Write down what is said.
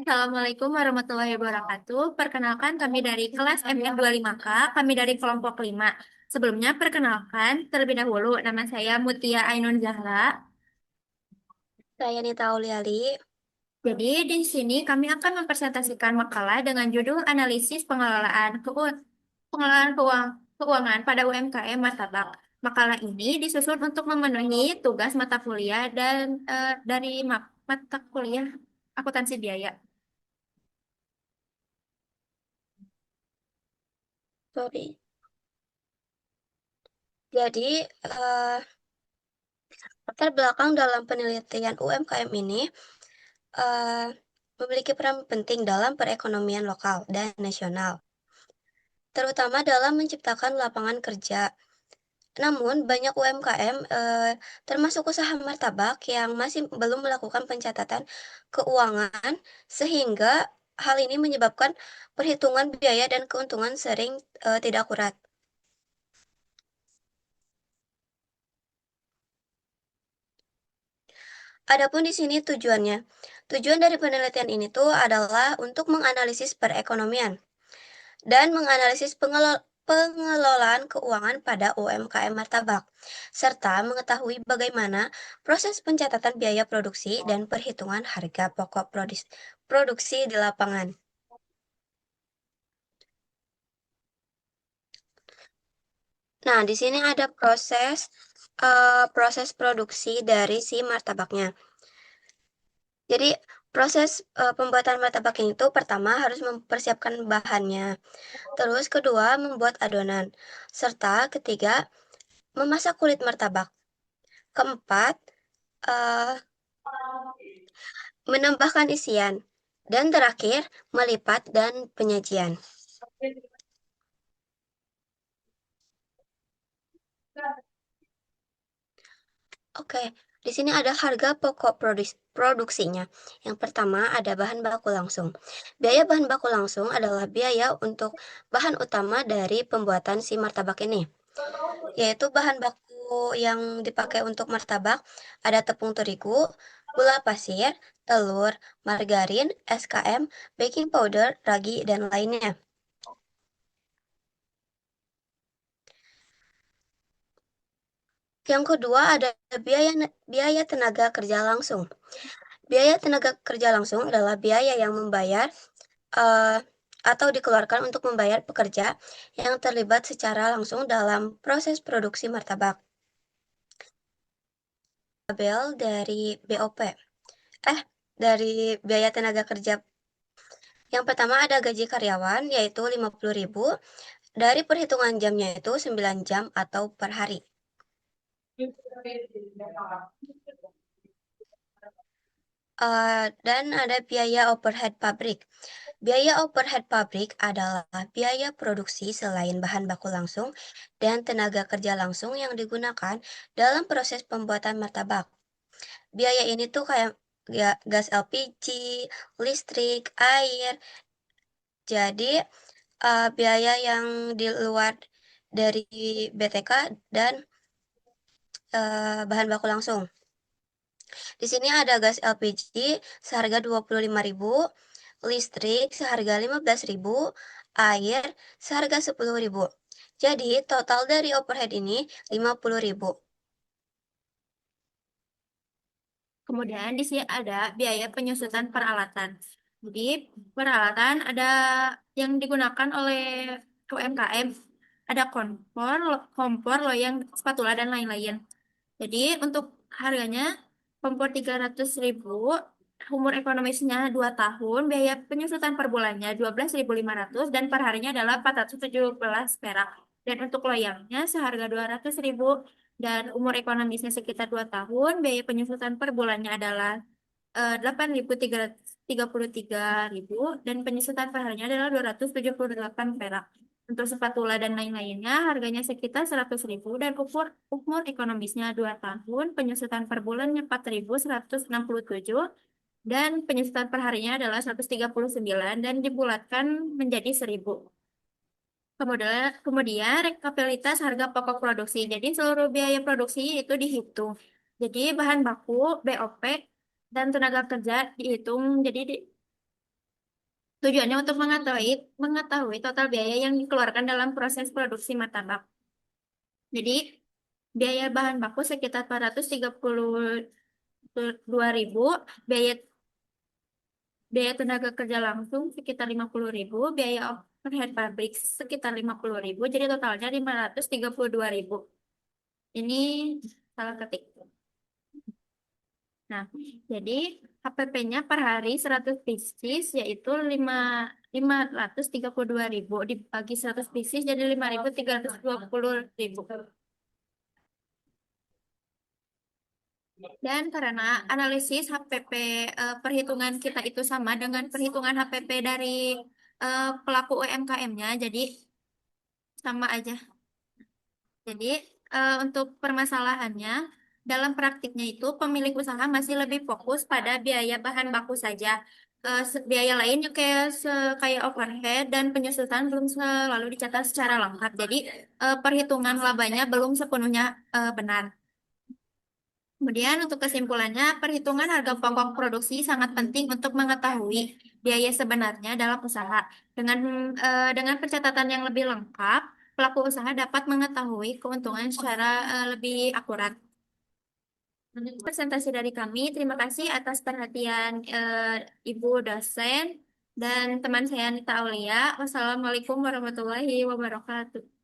Assalamualaikum warahmatullahi wabarakatuh. Perkenalkan kami dari kelas MN25K, kami dari kelompok 5. Sebelumnya perkenalkan terlebih dahulu nama saya Mutia Ainun Zahra. Saya Nita Auliali. Jadi di sini kami akan mempresentasikan makalah dengan judul analisis pengelolaan keuangan pada UMKM Martabak. Makalah ini disusun untuk memenuhi tugas mata kuliah dan dari mata kuliah akuntansi biaya. Sorry. Jadi, eh, latar belakang dalam penelitian UMKM ini eh, memiliki peran penting dalam perekonomian lokal dan nasional, terutama dalam menciptakan lapangan kerja. Namun, banyak UMKM, termasuk usaha martabak, yang masih belum melakukan pencatatan keuangan, sehingga hal ini menyebabkan perhitungan biaya dan keuntungan sering tidak akurat. Adapun di sini tujuannya. Tujuan dari penelitian ini tuh adalah untuk menganalisis perekonomian dan menganalisis pengelolaan keuangan pada UMKM martabak, serta mengetahui bagaimana proses pencatatan biaya produksi dan perhitungan harga pokok produksi di lapangan. Nah, di sini ada proses produksi dari si martabaknya. Jadi proses pembuatan martabak ini tuh pertama harus mempersiapkan bahannya. Terus kedua membuat adonan. Serta ketiga memasak kulit martabak. Keempat eh, menambahkan isian. Dan terakhir melipat dan penyajian. Oke, di sini ada harga pokok produksinya. Yang pertama ada bahan baku langsung. Biaya bahan baku langsung adalah biaya untuk bahan utama dari pembuatan si martabak ini, yaitu bahan baku yang dipakai untuk martabak ada tepung terigu, gula pasir, telur, margarin, SKM, baking powder, ragi, dan lainnya. Yang kedua ada biaya tenaga kerja langsung. Biaya tenaga kerja langsung adalah biaya yang membayar eh, atau dikeluarkan untuk membayar pekerja yang terlibat secara langsung dalam proses produksi martabak. Tabel dari BOP. Dari biaya tenaga kerja. Yang pertama ada gaji karyawan yaitu 50.000, dari perhitungan jamnya itu 9 jam atau per hari. Dan ada biaya overhead pabrik. Biaya overhead pabrik adalah biaya produksi selain bahan baku langsung dan tenaga kerja langsung yang digunakan dalam proses pembuatan martabak. Biaya ini tuh kayak gas LPG, listrik, air. Jadi biaya yang di luar dari BTK dan bahan baku langsung. Di sini ada gas LPG seharga 25.000, listrik seharga 15.000, air seharga 10.000. Jadi total dari overhead ini 50.000. Kemudian di sini ada biaya penyusutan peralatan. Jadi peralatan ada yang digunakan oleh UMKM, ada kompor, loyang, spatula dan lain-lain. Jadi untuk harganya kompor 300.000, umur ekonomisnya 2 tahun, biaya penyusutan per bulannya 12.500 dan per harinya adalah 417 perak. Dan untuk loyangnya seharga 200.000 dan umur ekonomisnya sekitar 2 tahun, biaya penyusutan per bulannya adalah 8.333.000 dan penyusutan per harinya adalah 278 perak. Untuk spatula dan lain-lainnya harganya sekitar 100.000 dan umur ekonomisnya 2 tahun, penyusutan per bulannya 4.167 dan penyusutan per harinya adalah 139 dan dibulatkan menjadi 1.000. Kemudian rekapitalitas harga pokok produksi. Jadi seluruh biaya produksi itu dihitung. Jadi bahan baku, BOP, dan tenaga kerja dihitung. Jadi Tujuannya untuk mengetahui total biaya yang dikeluarkan dalam proses produksi martabak. Jadi, biaya bahan baku sekitar 432.000, biaya biaya tenaga kerja langsung sekitar 50.000, biaya overhead pabrik sekitar 50.000, jadi totalnya 532.000. Ini salah ketik. Nah, jadi HPP-nya per hari 100 pieces yaitu 532.000 dibagi 100 pieces jadi 5.320.000. Dan karena analisis HPP perhitungan kita itu sama dengan perhitungan HPP dari pelaku UMKM-nya, jadi sama aja. Jadi untuk permasalahannya, dalam praktiknya itu pemilik usaha masih lebih fokus pada biaya bahan baku saja. Biaya lain yang kayak overhead dan penyusutan belum selalu dicatat secara lengkap. Jadi perhitungan labanya belum sepenuhnya benar. Kemudian untuk kesimpulannya, perhitungan harga pokok produksi sangat penting untuk mengetahui biaya sebenarnya dalam usaha. Dengan dengan pencatatan yang lebih lengkap, pelaku usaha dapat mengetahui keuntungan secara lebih akurat. Presentasi dari kami, terima kasih atas perhatian Ibu dosen dan teman saya Nita Aulia. Wassalamualaikum warahmatullahi wabarakatuh.